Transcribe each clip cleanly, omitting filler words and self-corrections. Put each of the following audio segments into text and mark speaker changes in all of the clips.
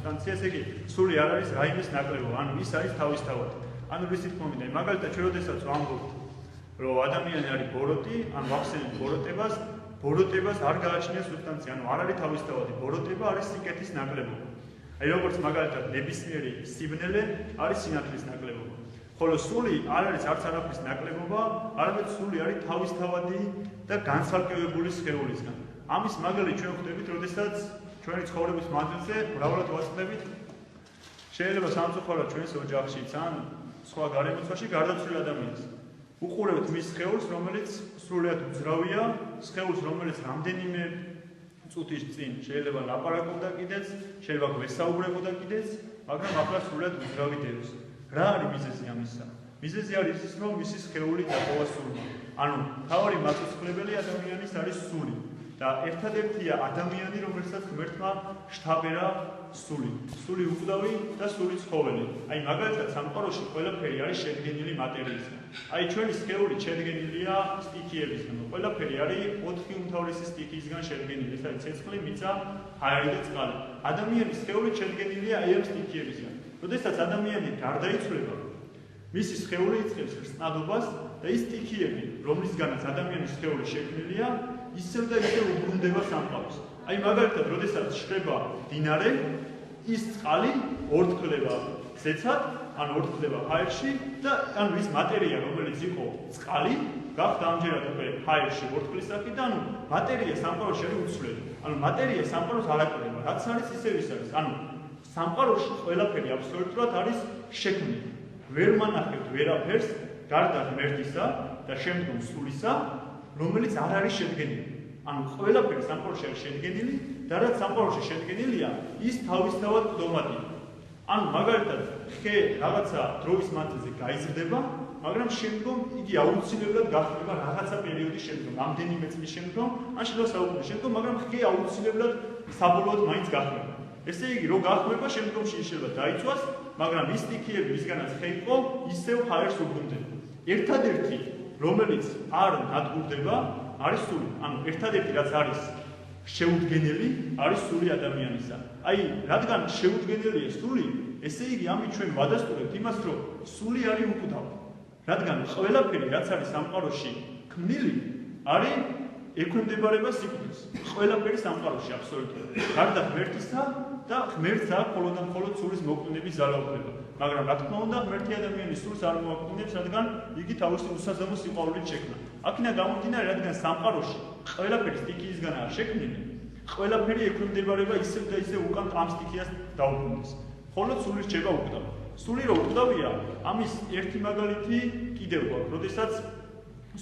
Speaker 1: სუბსტანცია, ესე იგი სული არ არის რაიმეს ნაკლებობა, ანუ ის არის თავისთავად. ანუ ვისით მომიდა, მაგალითად ჩვენ როდესაც ვამბობთ, რომ ადამიანი არის ბოროტი, ან ვახსენებთ ბოროტებას არ გააჩნია სუბსტანცია, ანუ არ არის თავისთავადი, ბოროტება არის სიკეთის ნაკლებობა. აი როგორც მაგალითად ნებისმიერი სიბნელე არის სინათლის ნაკლებობა. ხოლო სული არ არის არც არაფრის ნაკლებობა, არამედ სული არის თავისთავადი და განცალკევებული სხეულისგან. ამის მაგალითი ჩვენ ხვდებით, როდესაც ჩვენი ცხოვრების მანძილზე მრავლად ვაწყდებით, შეიძლება სამწუხაროდ ჩვენს ოჯახშიც ან სხვა გარემოცვაში გარდაცვლილ ადამიანს. უყურებთ მის სხეულს, რომელიც სრულიად უძრავია, სხეულს, რომელიც რამდენიმე წუთის წინ შეიძლება ლაპარაკობდა კიდეც, შეიძლება გვესაუბრებოდა კიდეც, მაგრამ ახლა სრულიად უძრავი დევს. რა არის მიზეზი ამისა? მიზეზი არის ის, რომ მისი სხეული დაპოვა სულმა. ანუ მთავარი მაწუხლებელი ადამიანის არის სული. და ერთადერთია ადამიანი, რომელსაც ღმერთმა შთაბერა სული. სული უკვდავი და სული ცხოველი. აი მაგალითად სამყაროში ყველაფერი არის შედგენილი მატერიისგან. აი ჩვენი სხეული შედგენილია სტიქიებისგან. ყველაფერი არის 4 უმთავრესი სტიქიისგან შედგენილი. ეს არის ცეცხლი, მიწა, ჰაერი და წყალი. ადამიანის სხეული შედგენილია აი ამ სტიქიებისგან. როდესაც ადამიანი გარდაიცვლება, მისი სხეული იწყებს ხსნადობას და ის სტიქიები, რომლისგანაც ადამიანის სხეული შექმნილია, ისევ და ისევ უბრუნდება სამყაროს. აი მაგალითად, როდესაც შრება დინარე, ის წყალი ორთქლება ზეცად, ან ორთქლება ჰაერში და ანუ ის მატერია, რომელიც იყო წყალი, გახდა ამჯერად უკვე ჰაერში ორთქლის სახით და ანუ მატერია სამყაროში არის უცვლელი. ანუ მატერია სამყაროს არ აკლებია, რაც არის ისევ ის არის. ანუ სამყაროში ყველაფერი აბსოლუტურად არის შექმნილი. ვერ მანახებთ ვერაფერს გარდა ღმერთისა და შემდგომ სულისა, რომელიც არ არის შედგენილი. ანუ ყველაფერი სამყაროში არის შედგენილი და რაც სამყაროში შედგენილია, ის თავისთავად ყდომადია. ანუ მაგალითად, ხე რაღაცა დროის მანძილზე გაიზრდება, მაგრამ შემდგომ იგი აუცილებლად გახდება რაღაცა პერიოდის შემდგომ, რამდენიმე წლის შემდგომ, ან შეიძლება საუკუნის შემდგომ, მაგრამ ხე აუცილებლად საბოლოოდ მაინც გახდება. ესე იგი, რო გახდება, შემდგომში შეიძლება დაიცვას, მაგრამ ის სტიქიები, ვისგანაც ხე იყო, ისევ ჰაერს უბრუნდება. ერთადერთი რომელიც არ ნადგურდება, არის სული. ანუ ერთადერთი რაც არის შეუდგენელი, არის სული ადამიანისა. აი, რადგან შეუდგენელია სული, ესე იგი ამით ჩვენ ვადასტურებთ იმას, რომ სული არის უკვდავი. რადგან ყველაფერი რაც არის სამყაროში ქმნილი, არის ექვემდებარება სიკვდილს. ყველაფერი სამყაროში აბსოლუტურად. გარდა ღმერთისა და ღმერთს აქვს მხოლოდ და მხოლოდ სულის მოკვდნების ძალაუფლება. მაგრამ რა თქმა უნდა, ღმერთი ადამიანის სულს არ მოაკვდნებს, რადგან იგი თავისი უსაზომო სიყვარულით შექმნა. აქედან გამომდინარე, რადგან სამყაროში ყველაფერი სტიქიისგანაა შექმნილი, ყველაფერი ექვემდებარება ისევ და ისევ უკან ამ სტიქიას დაუბრუნდეს. მხოლოდ სული რჩება უკვდავი. სული რო უკვდავია, ამის ერთი მაგალითი კიდევ გვაქვს, როდესაც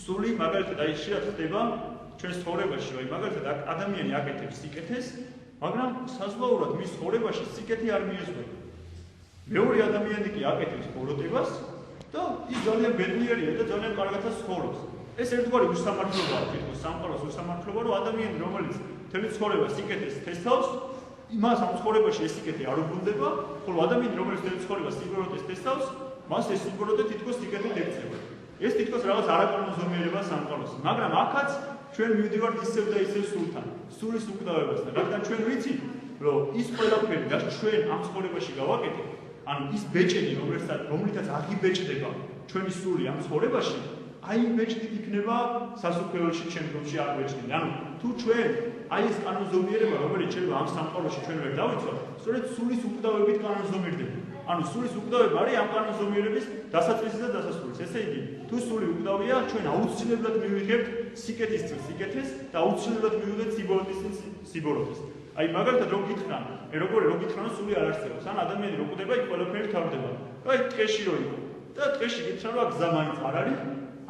Speaker 1: სული მაგალითად აი შეიძლება ხდება ჩვენს ცხოვრებაში, აი მაგალითად ადამიანი აკეთებს სიკეთეს, მაგრამ საზღვაურად მის ცხოვრებაში სიკეთე არ მიეძღვება. მეორე ადამიანი კი აკეთებს ბოროტებას და ის ძალიან ბედნიერია და ძალიან კარგადაც ცხოვრობს. ეს ერთგვარი უსამართლობაა თითქოს სამყაროს უსამართლობა, რომ ადამიანი, რომელიც მთელი ცხოვრება სიკეთეს თესავს, მას ამ ცხოვრებაში ეს სიკეთე არ უბრუნდება, ხოლო ადამიანი, რომელიც მთელი ცხოვრება სიბოროტეს თესავს, მას ეს სიბოროტე თითქოს სიკეთით ექცევა. ეს თითქოს რაღაც არაკანონზომიერება სამყაროს. მაგრამ აქაც ჩვენ მივდივართ ისევ და ისევ სულთან, სულის უკვდავებასთან, რადგან ჩვენ ვიცით, რომ ის ყველაფერი, რაც ჩვენ ამ ცხოვრებაში გავაკეთებთ, ანუ ის ბეჭედი, რომლითაც აღიბეჭდება ჩვენი სული ამ ცხოვრებაში, აი იმ ბეჭდით იქნება სასუფეველში შემდგომში აღვეჭდილი. ანუ თუ ჩვენ აი ეს კანონზომიერება, რომელიც შეიძლება ამ სამყაროში ჩვენ ვერ დავიცვათ, სწორედ სულის უკვდავებით კანონზომიერდება. ანუ სულის უკვდავება არის ამ კანონზომიერების დასაწყისი და დასასრულის. ესე იგი, თუ სული უკვდავია, ჩვენ აუცილებლად მივიღებთ სიკეთის წინ სიკეთეს და აუცილებლად მივიღებთ სიბოროტის წინ სიბოროტეს. აი მაგალითად რო გითხრან, რო გითხრან სული არ არსებობს, ან ადამიანი რო კვდება, იქ ყველაფერი თავდება. აი ტყეში რო იყო და ტყეში გითხრან რომ გზა მაინც არ არის,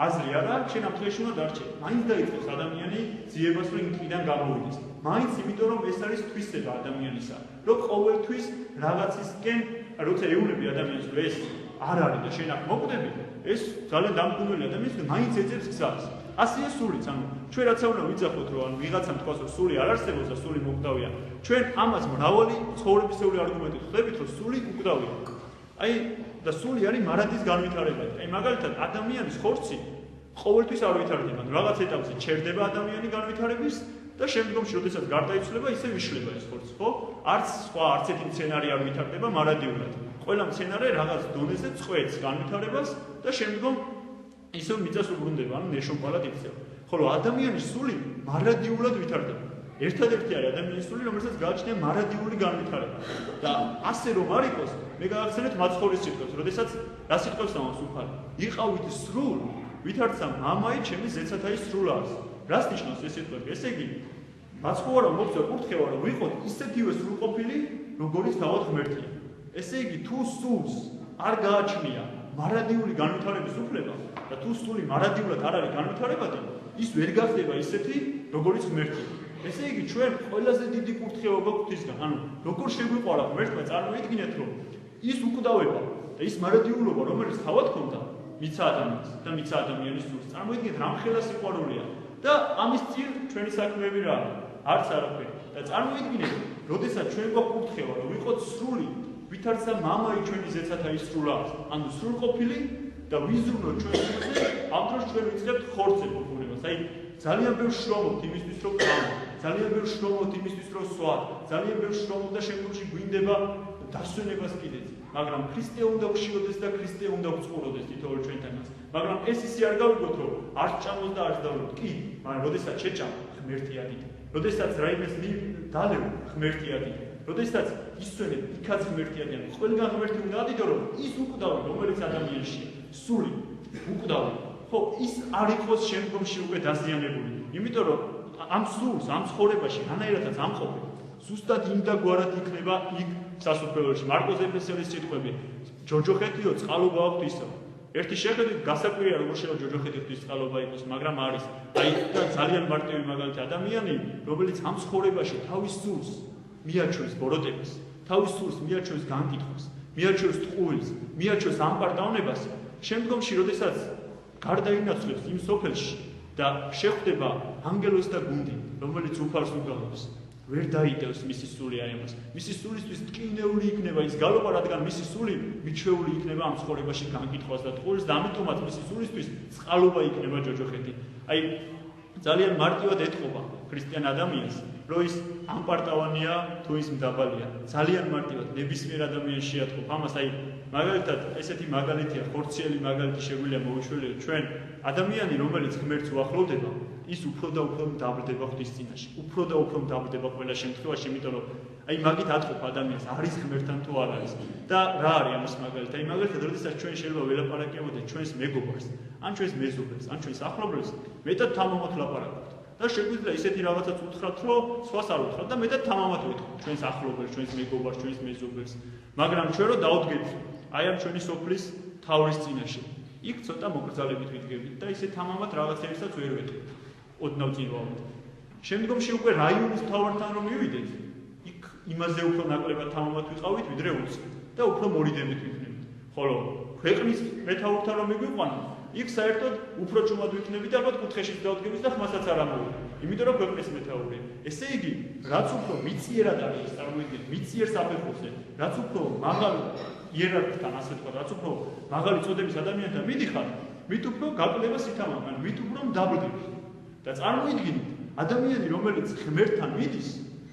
Speaker 1: აზრი არა, შენ ამ ტყეში უნდა დარჩე. მაინც დაიწყებს ადამიანი ძიებას, რომ იმ ტყიდან გამოვიდეს. მაინც იმიტომ რომ ეს არის თვისება ადამიანისა, რომ ყოველთვის რაღაცისკენ როცა ეუბნები ადამიანს, რომ ეს არ არის და შენ აქ მოკვდები, ეს ძალიან დამკვირვებელი ადამიანის და მაინც ეძებს გზას. ასეა სულიც, ანუ ჩვენ რაც უნდა ვიცახოთ, რომ ანუ ვიღაცამ თქვას, რომ სული არ არსებობს და სული მოკვდავია. ჩვენ ამას მრავალი ცხოვრებისეული არგუმენტით ხვდებით, რომ სული უკვდავია. აი და სული არის მარადის განვითარებადი. აი მაგალითად ადამიანის ხორცი ყოველთვის არ ვითარდება. რაღაც ეტაპზე ჩერდება ადამიანი განვითარების და შემდგომში, როდესაც გარდაიცვლება, ისე ვიშლება ეს ხორცი, ხო? არც ერთი მცენარე არ ვითარდება მარადიულად. ყველა მცენარე რაღაც დონეზე წყვეტს განვითარებას და შემდგომ ისევ მიწას უბრუნდება, ანუ ნეშომპალად იქცევა. ხოლო ადამიანის სული მარადიულად ვითარდება. ერთადერთი არის ადამიანის სული, რომელსაც გააჩნია მარადიული განვითარება. და ასე რომ არ იყოს, მე გავახსენეთ მაცხოვრის სიტყვებს, როდესაც რა სიტყვებს ამას უფალი? იყავით სრულ, ვითარცა მამაი ჩემი ზეცათაის სრულას. რას ნიშნავს ეს სიტყვები? ესე იგი, მაცხოვა რომ მოგწევ კურთხევა რომ ვიყოთ ისეთივე სრულყოფილი, როგორიც თავად ღმერთია. ესე იგი, თუ სულს არ გააჩნია მარადიული განვითარების უფლება და თუ სული მარადიულად არ არის განვითარებადი, ის ვერ გახდება ისეთი, როგორიც ღმერთია. ესე იგი, ჩვენ ყველაზე დიდი კურთხევა გვაქვს ისგან, ანუ როგორ შეგვიყვარა ღმერთმა, წარმოიდგინეთ, რომ ის უკვდავება და ის მარადიულობა, რომელიც თავად ქონდა, მიცა ადამიანს და მიცა ადამიანის სულს. წარმოიდგინეთ, რამხელა სიყვარულია და ამის წინ ჩვენი საქმეები რა არის? არც არაფერი. და წარმოიდგინეთ, როდესაც ჩვენ გვაქვს კურთხევა, რომ ვიყოთ სრული, ვითარცა მამაი ჩვენი ზეცათაის სრულას, ანუ სრულყოფილი და ვიზრუნოთ ჩვენ სულზე, ამ დროს ჩვენ ვიწყებთ ხორცზე ფუფუნებას. აი, ძალიან ბევრ შრომობთ იმისთვის, რომ გავხდეთ. ძალიან ბევრ შრომობთ იმისთვის, რომ სვათ. ძალიან ბევრ შრომობთ და შემდგომში გვინდება დასვენებას კიდეც. მაგრამ ქრისტე უნდა ვშიოდეს და ქრისტე უნდა ვწყუროდეს თითოეულ ჩვენთანაც. მაგრამ ეს ისე არ გავიგოთ, რომ არ ჭამოთ და არ დავდოთ. კი, მაგრამ როდესაც შეჭამ, ღმერთი ადიდე. როდესაც რაიმეს დალევ, ღმერთი ადიდე. როდესაც ისვენებ, იქაც ღმერთი ადიდე. ყველგან ღმერთი უნდა ადიდო, რომ ის უკვდავი, რომელიც ადამიანშია, სული უკვდავი, ხო, ის არ იყოს შემდგომში უკვე დაზიანებული. იმიტომ რომ ამ სულს, ამ ცხოვრებაში, რანაირადაც ამყოფი, ზუსტად იმ და გვარად იქნება იქ სასუფეველში. მარკოზ ეფესელის სიტყვები, ჯოჯოხეთიო წყალობა აქვთ ისო. ერთი შეხედვით გასაკვირია, როგორ შეიძლება ჯოჯოხეთის წყალობა იყოს, მაგრამ არის. აი, ძალიან მარტივი მაგალითი ადამიანი, რომელიც ამ ცხოვრებაში თავის სულს მიაჩვენს ბოროტებას, თავის სულს მიაჩვენს განკითხვას, მიაჩვენს ტყუილს, მიაჩვენს ამპარტავნებას, შემდგომში, როდესაც გარდაინაცვლებს იმ სოფელში და შეხვდება ანგელოზთა გუნდი, რომელიც უფალს უგალობს, ვერ დაიდევს მისი სული არ ამას. მისი სულისთვის ტკინეული იქნება ის გალობა, რადგან მისი სული მიჩვეული იქნება ამ ცხოვრებაში განკითხვას და ტყუილს და ამიტომაც მისი სულისთვის წყალობა იქნება ჯოჯოხეთი. აი, ძალიან მარტივად ეთყობა ქრისტიან ადამიანს, რომ ის ამპარტავანია თუ ის მდაბალია. ძალიან მარტივად ნებისმიერ ადამიანს შეატყობ ამას. აი, მაგალითად, ესეთი მაგალითია, ხორციელი მაგალითი შეგვიძლია მოვიშველიოთ ჩვენ. ადამიანი, რომელიც ღმერთს უახლოვდება, ის უფრო და უფრო მდაბლდება ღვთის წინაშე. უფრო და უფრო მდაბლდება ყველა შემთხვევაში, იმიტომ რომ აი მაგით ატყობ ადამიანს, არის ღმერთთან თუ არ არის. და რა არის ამის მაგალითი? აი მაგალითად, როდესაც ჩვენ შეიძლება ველაპარაკებოდეთ ჩვენს მეგობარს, ან ჩვენს მეზობელს, ან ჩვენს ახლობელს, მეტად თამამად ლაპარაკობთ. და შეგვიძლია ისეთი რაღაცაც უთხრათ, რომ სხვას არ უთხრათ და მეტად თამამად ვეთქვით ჩვენს ახლობელს, ჩვენს მეგობარს, ჩვენს მეზობელს. მაგრამ ჩვენ რო დავდგეთ აი ამ ჩვენი სოფლის თავის წინაშე, იქ ცოტა მოკრძალებით ვიდგებით და ისე თამამად რაღაცებსაც ვერ ვეთქვით. ოდნავ წინ ვავით. შემდგომში უკვე რაიონის მთავართან რომ მივიდეთ, იქ იმაზე უფრო ნაკლებად თამამად ვიყავით, ვიდრე უცებ და უფრო მორიდებით ვიქნებით. ხოლო ქვეყნის მეთაურთან რომ მიგვიყვანოთ, იქ საერთოდ უფრო ჭუმად ვიქნებით და ალბათ კუთხეშიც დავდგებით და ხმასაც არ ამოვიდა. იმიტომ რომ ქვეყნის მეთაურია. ესე იგი, რაც უფრო მიწიერად არის, წარმოიდგინეთ, მიწიერ საფეხურზე, რაც უფრო მაღალ იერარქთან, ასე ვთქვათ, რაც უფრო მაღალი წოდების ადამიანთან მიდიხარ, მით უფრო გაკლდება სითამამი, ანუ მით უფრო მდაბლდება. და წარმოიდგინეთ, ადამიანი, რომელიც ღმერთთან მიდის,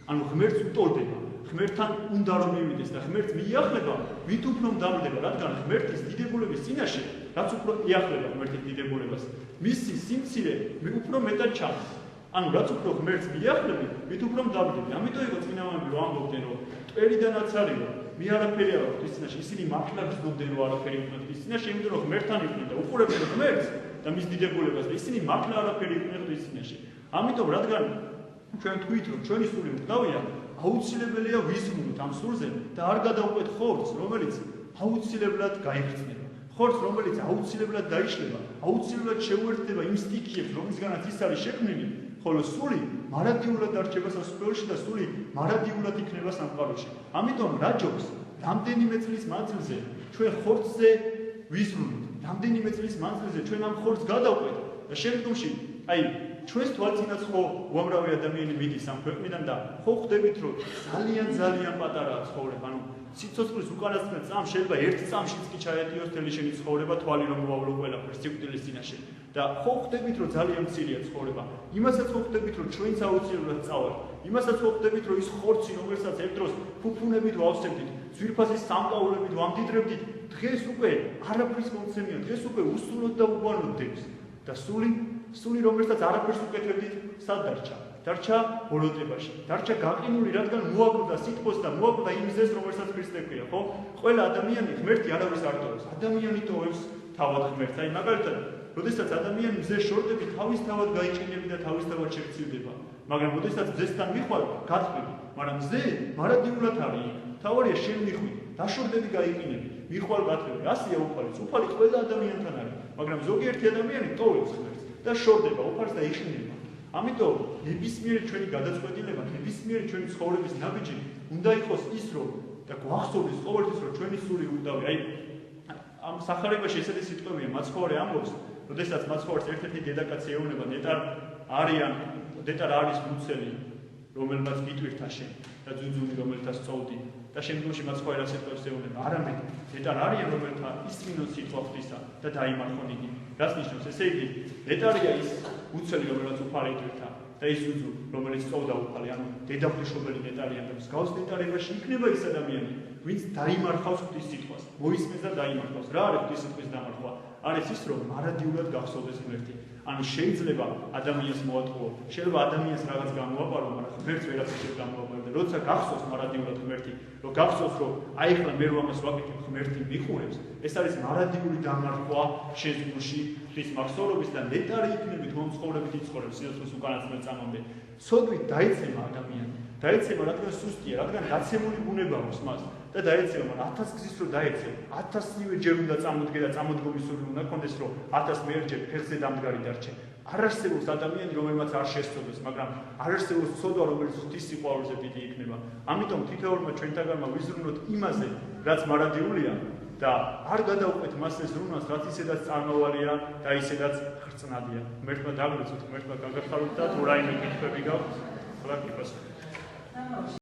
Speaker 1: ანუ ღმერთს უტოლდება, ღმერთთან უნდა რომ მივიდეს და ღმერთს მიიახლება, მით უფრო მდაბლდება, რადგან ღმერთის დიდებულების წინაშე, რაც უფრო იახლება ღმერთის დიდებულებას, მისი სიმცირე უფრო მეტად ჩანს. ანუ რაც უფრო ღმერთს მიახლები, მით უფრო მდაბლდება. ამიტომ იყო წინამამები რომ ამბობდნენ, რომ ტვერიდანაც არის, მე არაფერი არ ვარ ღვთის წინაშე, ისინი მართლა გრძნობდნენ, რომ არაფერი უყვნენ ღვთის წინაშე, იმიტომ რომ ღმერთთან იყვნენ და უყურებდნენ ღმერთს და მის დიდებულებას და ისინი მართლა არაფერი იყვნენ ღვთის წინაშე. ამიტომ რადგან ჩვენ თქვით, რომ ჩვენი სული მკვდავია, აუცილებელია ვიზრუნოთ ამ სულზე და არ გადავყვეთ ხორცს, რომელიც აუცილებლად გაიხსნება. ხორცს, რომელიც აუცილებლად დაიშლება, აუცილებლად შეუერთდება იმ სტიქიებს, რომლისგანაც ის არის შექმნილი, ხოლო სული მარადიულად არჩება სასუფეველში და სული მარადიულად იქნება სამყაროში. ამიტომ რაჯობს, რამდენიმე წლის მანძილზე ჩვენ ხორცზე ვიზრუნოთ, რამდენიმე წლის მანძილზე ჩვენ ამ ხორცს გადავყვეთ და შემდგომში, აი, ჩვენს თვალწინაც ხო უამრავი ადამიანი მიდის ამ ქვეყნიდან და ხო ხვდებით რომ ძალიან პატარაა ცხოვრება, ანუ სიცოცხლის უკანასკნელ წამს შეიძლება ერთ წამშიც კი ჩაეტიოს თელი შენი ცხოვრება, თვალი რომ მოვავლო ყველაფერს სიკვდილის წინაშე და ხო ხვდებით რომ ძალიან მცირეა ცხოვრება. იმასაც ხო ხვდებით რომ ჩვენც აუცილებლად წავალთ. იმასაც ხო ხვდებით რომ ის ხორცი რომელსაც ერთ დროს ფუფუნებით ვავსებდით, ძვირფასის სამკაულებით ვამდიდრებდით, დღეს უკვე არაფრის მომცემია, დღეს უკვე უსულოდ და უგვანოდ დებს და სული რომელსაც არაფერს უკეთებდით, სად დარჩა? დარჩა ბოროტებაში, დარჩა გაყინული, რადგან მოაკვდა სითბოს და მოაკვდა იმ ზეს, რომელსაც ქრისტე ქვია, ხო? ყველა ადამიანი ღმერთი არავის არ ტოვებს. ადამიანი ტოვებს თავად ღმერთს. აი მაგალითად, როდესაც ადამიანი მზეს შორტები თავისთავად გაიჩინები და თავისთავად შეგცილდება. მაგრამ როდესაც მზესთან მიხვალ, გაწყვეტი, მაგრამ მზე მარადიულად არის. თავარია შენ მიხვი, დაშორდები გაიყინები, მიხვალ გაწყვეტი. ასია უფალიც, უფალი ყველა ადამიანთან არის, მაგრამ ზოგიერთი ადამიანი ტოვებს ღმერთს და შორდება უფალს და იყინება. ამიტომ ნებისმიერი ჩვენი გადაწყვეტილება, ნებისმიერი ჩვენი ცხოვრების ნაბიჯი უნდა იყოს ის, რომ და გვახსოვდეს ყოველთვის, რომ ჩვენი სული უკდავია. აი ამ სახარებაში ესეთი სიტყვებია, მაცხოვარი ამბობს, როდესაც მაცხოვარს ერთ-ერთი დედაკაცი ეუბნება, ნეტარ არის მუცელი, რომელმაც გიტვირთა შენ და ძუძუმი რომელთაც წოვდი და შემდგომში მაცხოვარი რა სიტყვებს ეუბნება, არამედ ნეტარ არიან, რომელთა ისმინოს სიტყვა ღვთისა და დაიმარხონ იგი. რაც ნიშნავს, ესე იგი, ნეტარია ის მუცელი, რომელმაც უფალი იტვირთა და ის ძუძუ, რომელიც წოვდა უფალი, ანუ დედაღვთისმშობელი ნეტარია და მსგავს ნეტარებაში იქნება ის ადამიანი, ვინც დაიმარხავს ღვთის სიტყვას, მოისმენს და დაიმარხავს. რა არის ღვთის სიტყვის დამარხვა? არის ის, რომ მარადიულად გახსოვდეს ღმერთი. ანუ შეიძლება ადამიანს მოატყუო, შეიძლება ადამიანს რაღაც გამოაპარო, მაგრამ ღმერთს ვერაფერს ვერ გამოაპარო და როცა გახსოვს მარადიულად ღმერთი, რომ გახსოვს, რომ აი ხლა მე რომ ამას ვაკეთებ, ღმერთი მიხურებს, ეს არის მარადიული დამარხვა შენ გულში ღვთის მახსოვრობის და ნეტარი იქნები თუ ცხოვრებით იცხოვრებს სიცოცხლის უკანასკნელ წამამდე. ცოდვით დაიცემა ადამიანი, დაიცემა რადგან სუსტია, რადგან დაცემული ბუნება აქვს მას და დაეცემა, მაგრამ 1000 გზის რო დაეცემა, 1000-ივე ჯერ უნდა წამოდგე და წამოდგომის სული უნდა კონდეს, რომ 1000 მეერჯერ ფეხზე დამდგარი დარჩე. არ არსებობს ადამიანი, რომელმაც არ შესწოდეს, მაგრამ არ არსებობს ცოდვა, რომელიც ღვთის სიყვარულზე დიდი იქნება. ამიტომ თითოეულმა ჩვენთაგანმა ვიზრუნოთ იმაზე, რაც მარადიულია და არ გადავყვეთ მას ეს ზრუნვას, რაც ისედაც წარმავალია და ისედაც ხრწნადია. ღმერთმა დაგვრეცოთ, ღმერთმა გაგახაროთ და თუ რაიმე კითხვები გაქვთ, ყველა კითხოს.